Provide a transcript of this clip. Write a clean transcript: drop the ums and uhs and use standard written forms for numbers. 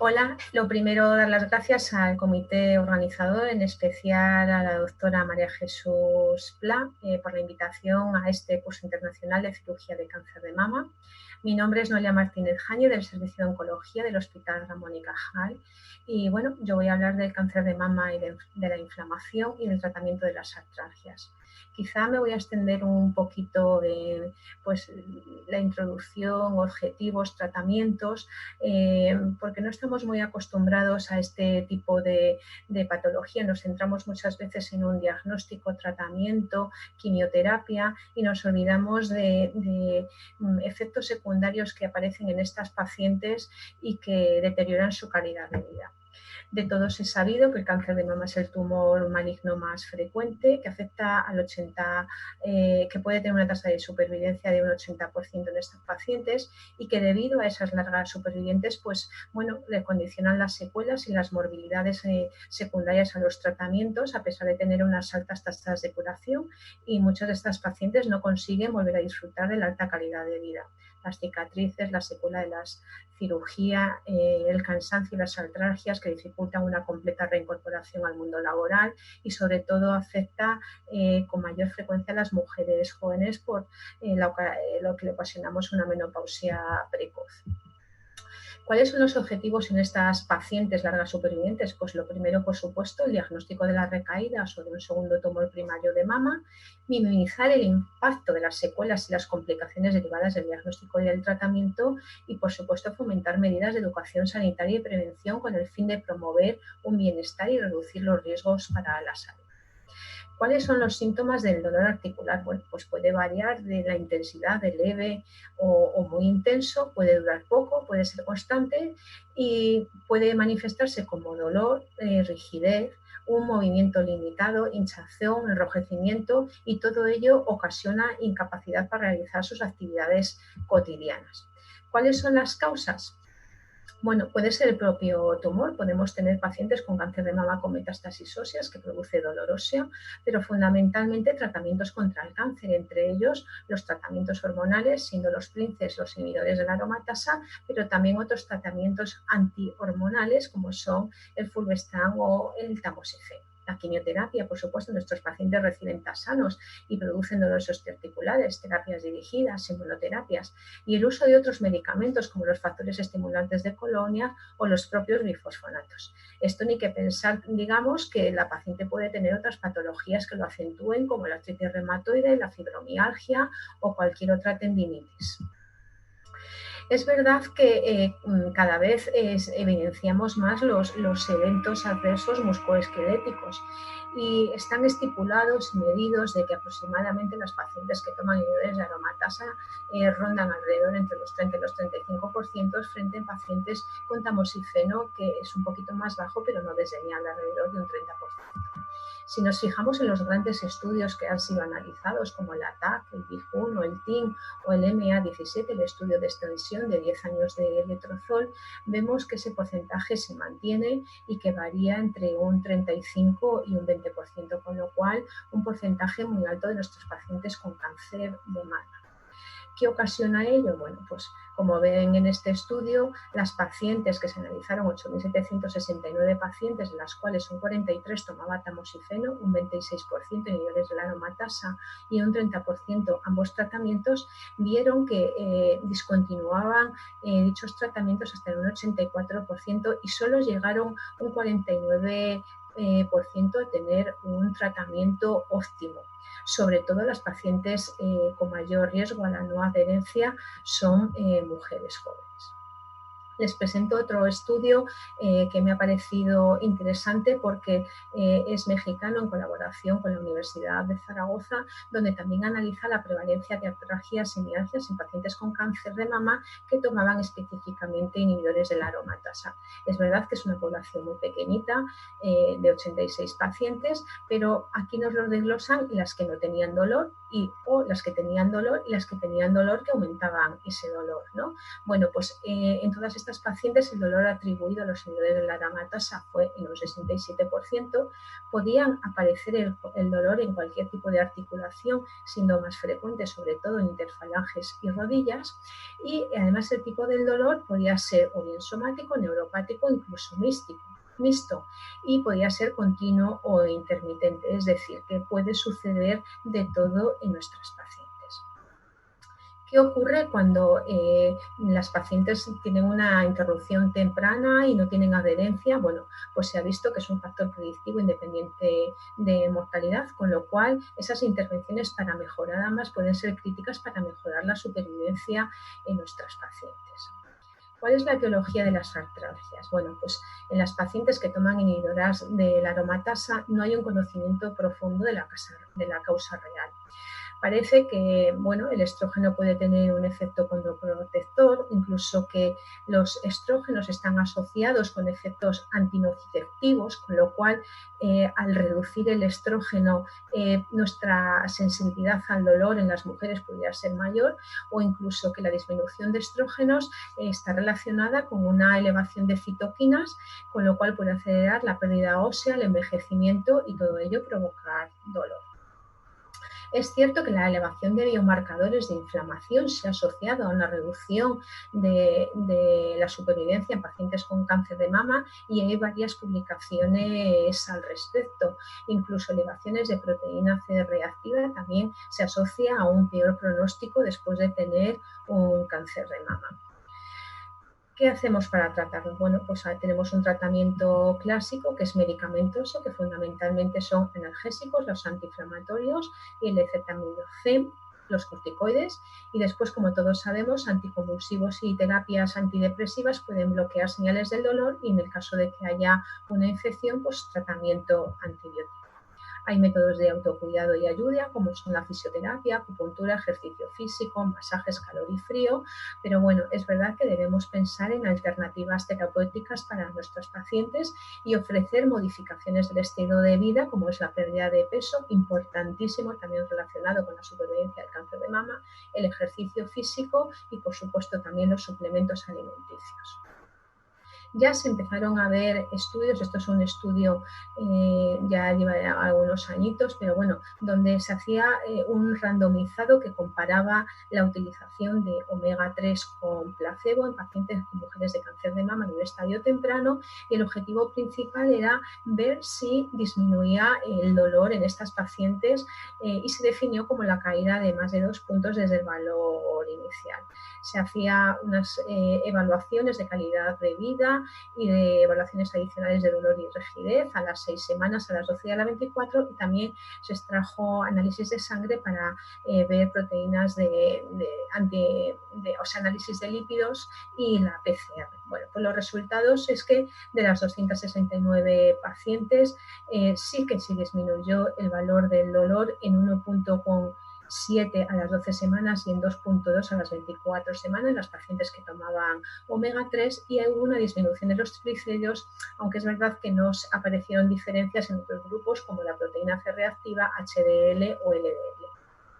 Hola, lo primero dar las gracias al comité organizador, en especial a la doctora María Jesús Pla, por la invitación a este curso internacional de cirugía de cáncer de mama. Mi nombre es Noelia Martínez Jañe, del Servicio de Oncología del Hospital Ramón y Cajal, y bueno, yo voy a hablar del cáncer de mama y de la inflamación y del tratamiento de las artralgias. Quizá me voy a extender un poquito en la introducción, objetivos, tratamientos, porque no estamos muy acostumbrados a este tipo de patología. Nos centramos muchas veces en un diagnóstico, tratamiento, quimioterapia y nos olvidamos de efectos secundarios que aparecen en estas pacientes y que deterioran su calidad de vida. De todos es sabido que el cáncer de mama es el tumor maligno más frecuente, que afecta al 80%, que puede tener una tasa de supervivencia de un 80% en estos pacientes y que debido a esas largas supervivientes, pues bueno, le condicionan las secuelas y las morbilidades secundarias a los tratamientos, a pesar de tener unas altas tasas de curación, y muchas de estas pacientes no consiguen volver a disfrutar de la alta calidad de vida. Las cicatrices, la secuela de la cirugía, el cansancio y las artralgias que dificultan una completa reincorporación al mundo laboral y sobre todo afecta con mayor frecuencia a las mujeres jóvenes por lo que le ocasionamos una menopausia precoz. ¿Cuáles son los objetivos en estas pacientes largas supervivientes? Pues lo primero, por supuesto, el diagnóstico de las recaídas o de un segundo tumor primario de mama, minimizar el impacto de las secuelas y las complicaciones derivadas del diagnóstico y del tratamiento y, por supuesto, fomentar medidas de educación sanitaria y prevención con el fin de promover un bienestar y reducir los riesgos para la salud. ¿Cuáles son los síntomas del dolor articular? Bueno, pues puede variar de la intensidad de leve o muy intenso, puede durar poco, puede ser constante y puede manifestarse como dolor, rigidez, un movimiento limitado, hinchazón, enrojecimiento y todo ello ocasiona incapacidad para realizar sus actividades cotidianas. ¿Cuáles son las causas? Bueno, puede ser el propio tumor, podemos tener pacientes con cáncer de mama con metástasis óseas que produce dolor óseo, pero fundamentalmente tratamientos contra el cáncer, entre ellos los tratamientos hormonales, siendo los PRINCES los inhibidores de la aromatasa, pero también otros tratamientos antihormonales como son el fulvestrant o el tamoxifeno. La quimioterapia, por supuesto, nuestros pacientes reciben tasanos y producen dolores osteoarticulares, terapias dirigidas, inmunoterapias y el uso de otros medicamentos como los factores estimulantes de Colonia o los propios bifosfonatos. Esto ni que pensar, digamos, que la paciente puede tener otras patologías que lo acentúen como la artritis reumatoide, la fibromialgia o cualquier otra tendinitis. Es verdad que cada vez evidenciamos más los eventos adversos musculoesqueléticos y están estipulados y medidos de que aproximadamente las pacientes que toman inhibidores de aromatasa rondan alrededor entre los 30 y los 35% frente a pacientes con tamoxifeno, que es un poquito más bajo, pero no desdeñable, alrededor de un 30%. Si nos fijamos en los grandes estudios que han sido analizados, como el ATAC, el BIG1, el TIM o el MA17, el estudio de extensión de 10 años de letrozol, vemos que ese porcentaje se mantiene y que varía entre un 35 y un 20%, con lo cual un porcentaje muy alto de nuestros pacientes con cáncer de mama. ¿Qué ocasiona ello? Bueno, pues como ven en este estudio, las pacientes que se analizaron, 8.769 pacientes, de las cuales un 43% tomaba tamoxifeno, un 26% inhibidores de la aromatasa y un 30% ambos tratamientos, vieron que discontinuaban dichos tratamientos hasta un 84% y solo llegaron un 49% a tener un tratamiento óptimo. Sobre todo las pacientes con mayor riesgo a la no adherencia son mujeres jóvenes. Les presento otro estudio que me ha parecido interesante porque es mexicano, en colaboración con la Universidad de Zaragoza, donde también analiza la prevalencia de artralgias y mialgias en pacientes con cáncer de mama que tomaban específicamente inhibidores de la aromatasa. Es verdad que es una población muy pequeñita, de 86 pacientes, pero aquí nos lo desglosan las que no tenían dolor o las que tenían dolor y las que tenían dolor que aumentaban ese dolor, ¿no? Bueno, pues en todas estas estas pacientes el dolor atribuido a los inhibidores de la aromatasa fue en un 67%, podían aparecer el dolor en cualquier tipo de articulación, siendo más frecuente sobre todo en interfalanges y rodillas, y además el tipo del dolor podía ser o bien somático, neuropático o incluso mixto, y podía ser continuo o intermitente, es decir, que puede suceder de todo en nuestras pacientes. ¿Qué ocurre cuando las pacientes tienen una interrupción temprana y no tienen adherencia? Bueno, pues se ha visto que es un factor predictivo independiente de mortalidad, con lo cual esas intervenciones para mejorar ambas pueden ser críticas para mejorar la supervivencia en nuestras pacientes. ¿Cuál es la etiología de las artralgias? Bueno, pues en las pacientes que toman inhibidoras de la aromatasa no hay un conocimiento profundo de la causa real. Parece que el estrógeno puede tener un efecto condroprotector, incluso que los estrógenos están asociados con efectos antinociceptivos, con lo cual al reducir el estrógeno nuestra sensibilidad al dolor en las mujeres podría ser mayor, o incluso que la disminución de estrógenos está relacionada con una elevación de citoquinas, con lo cual puede acelerar la pérdida ósea, el envejecimiento y todo ello provocar dolor. Es cierto que la elevación de biomarcadores de inflamación se ha asociado a una reducción de la supervivencia en pacientes con cáncer de mama, y hay varias publicaciones al respecto. Incluso elevaciones de proteína C reactiva también se asocia a un peor pronóstico después de tener un cáncer de mama. ¿Qué hacemos para tratarlo? Bueno, pues tenemos un tratamiento clásico que es medicamentoso, que fundamentalmente son analgésicos, los antiinflamatorios y el acetaminofén, los corticoides, y después, como todos sabemos, anticonvulsivos y terapias antidepresivas pueden bloquear señales del dolor, y en el caso de que haya una infección, pues tratamiento antibiótico. Hay métodos de autocuidado y ayuda, como son la fisioterapia, acupuntura, ejercicio físico, masajes, calor y frío, pero bueno, es verdad que debemos pensar en alternativas terapéuticas para nuestros pacientes y ofrecer modificaciones del estilo de vida, como es la pérdida de peso, importantísimo, también relacionado con la supervivencia del cáncer de mama, el ejercicio físico y, por supuesto, también los suplementos alimenticios. Ya se empezaron a ver estudios, esto es un estudio ya lleva algunos añitos, pero bueno, donde se hacía un randomizado que comparaba la utilización de omega 3 con placebo en pacientes con mujeres de cáncer de mama en un estadio temprano, y el objetivo principal era ver si disminuía el dolor en estas pacientes y se definió como la caída de más de 2 puntos desde el valor inicial. Se hacía unas evaluaciones de calidad de vida y de evaluaciones adicionales de dolor y rigidez a las 6 semanas, a las 12 y a las 24, y también se extrajo análisis de sangre para ver proteínas análisis de lípidos y la PCR. Bueno, pues los resultados es que de las 269 pacientes sí que se disminuyó el valor del dolor en 1,7 a las 12 semanas y en 2,2 a las 24 semanas, las pacientes que tomaban omega 3, y hubo una disminución de los triglicéridos, aunque es verdad que no aparecieron diferencias en otros grupos como la proteína C reactiva, HDL o LDL.